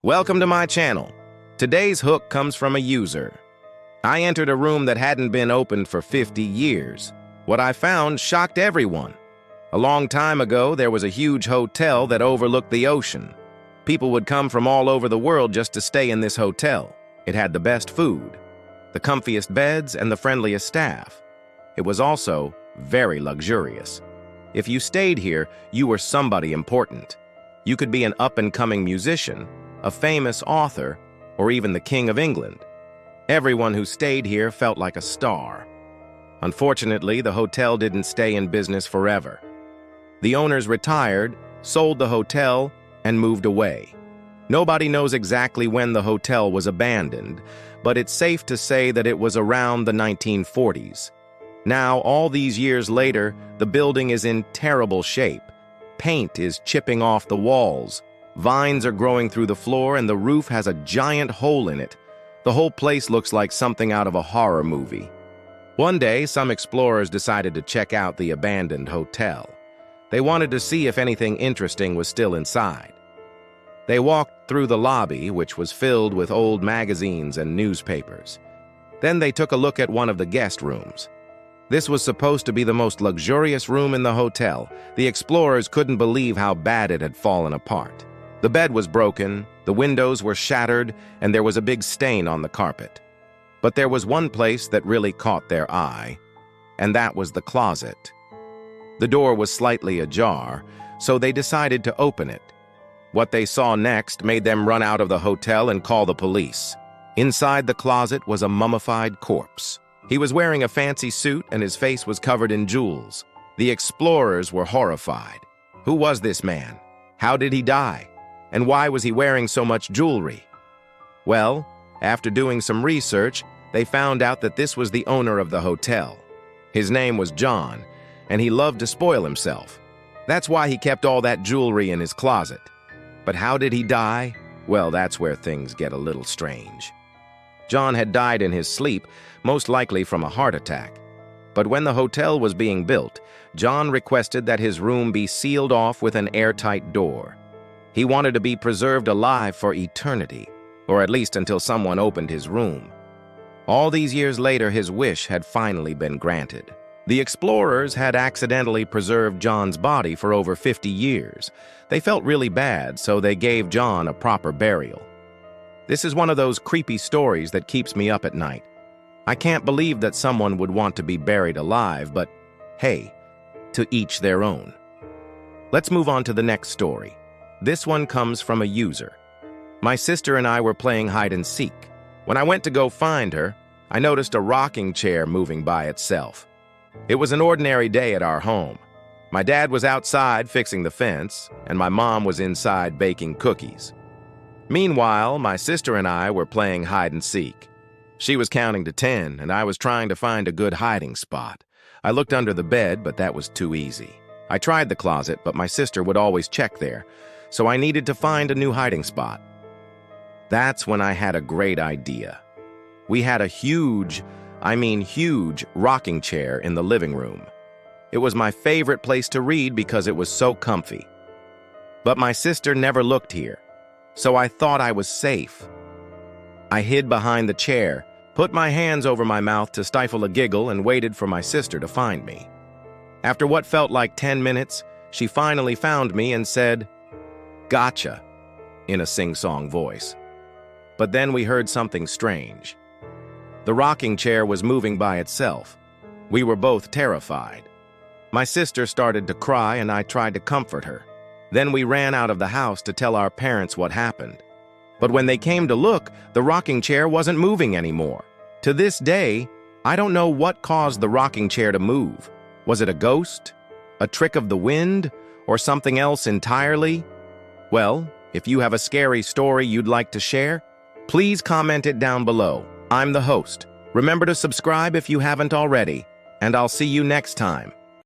Welcome to my channel. Today's hook comes from a user. I entered a room that hadn't been opened for 50 years. What I found shocked everyone. A long time ago, there was a huge hotel that overlooked the ocean. People would come from all over the world just to stay in this hotel. It had the best food, the comfiest beds, and the friendliest staff. It was also very luxurious. If you stayed here, you were somebody important. You could be an up-and-coming musician, a famous author, or even the King of England. Everyone who stayed here felt like a star. Unfortunately, the hotel didn't stay in business forever. The owners retired, sold the hotel, and moved away. Nobody knows exactly when the hotel was abandoned, but it's safe to say that it was around the 1940s. Now, all these years later, the building is in terrible shape. Paint is chipping off the walls. Vines are growing through the floor, and the roof has a giant hole in it. The whole place looks like something out of a horror movie. One day, some explorers decided to check out the abandoned hotel. They wanted to see if anything interesting was still inside. They walked through the lobby, which was filled with old magazines and newspapers. Then they took a look at one of the guest rooms. This was supposed to be the most luxurious room in the hotel. The explorers couldn't believe how bad it had fallen apart. The bed was broken, the windows were shattered, and there was a big stain on the carpet. But there was one place that really caught their eye, and that was the closet. The door was slightly ajar, so they decided to open it. What they saw next made them run out of the hotel and call the police. Inside the closet was a mummified corpse. He was wearing a fancy suit and his face was covered in jewels. The explorers were horrified. Who was this man? How did he die? And why was he wearing so much jewelry? Well, after doing some research, they found out that this was the owner of the hotel. His name was John, and he loved to spoil himself. That's why he kept all that jewelry in his closet. But how did he die? Well, that's where things get a little strange. John had died in his sleep, most likely from a heart attack. But when the hotel was being built, John requested that his room be sealed off with an airtight door. He wanted to be preserved alive for eternity, or at least until someone opened his room. All these years later, his wish had finally been granted. The explorers had accidentally preserved John's body for over 50 years. They felt really bad, so they gave John a proper burial. This is one of those creepy stories that keeps me up at night. I can't believe that someone would want to be buried alive, but hey, to each their own. Let's move on to the next story. This one comes from a user. My sister and I were playing hide and seek. When I went to go find her, I noticed a rocking chair moving by itself. It was an ordinary day at our home. My dad was outside fixing the fence, and my mom was inside baking cookies. Meanwhile, my sister and I were playing hide and seek. She was counting to 10, and I was trying to find a good hiding spot. I looked under the bed, but that was too easy. I tried the closet, but my sister would always check there, so I needed to find a new hiding spot. That's when I had a great idea. We had a huge rocking chair in the living room. It was my favorite place to read because it was so comfy. But my sister never looked here, so I thought I was safe. I hid behind the chair, put my hands over my mouth to stifle a giggle, and waited for my sister to find me. After what felt like 10 minutes, she finally found me and said, "Gotcha," in a sing-song voice. But then we heard something strange. The rocking chair was moving by itself. We were both terrified. My sister started to cry, and I tried to comfort her. Then we ran out of the house to tell our parents what happened. But when they came to look, the rocking chair wasn't moving anymore. To this day, I don't know what caused the rocking chair to move. Was it a ghost, a trick of the wind, or something else entirely? Well, if you have a scary story you'd like to share, please comment it down below. I'm the host. Remember to subscribe if you haven't already, and I'll see you next time.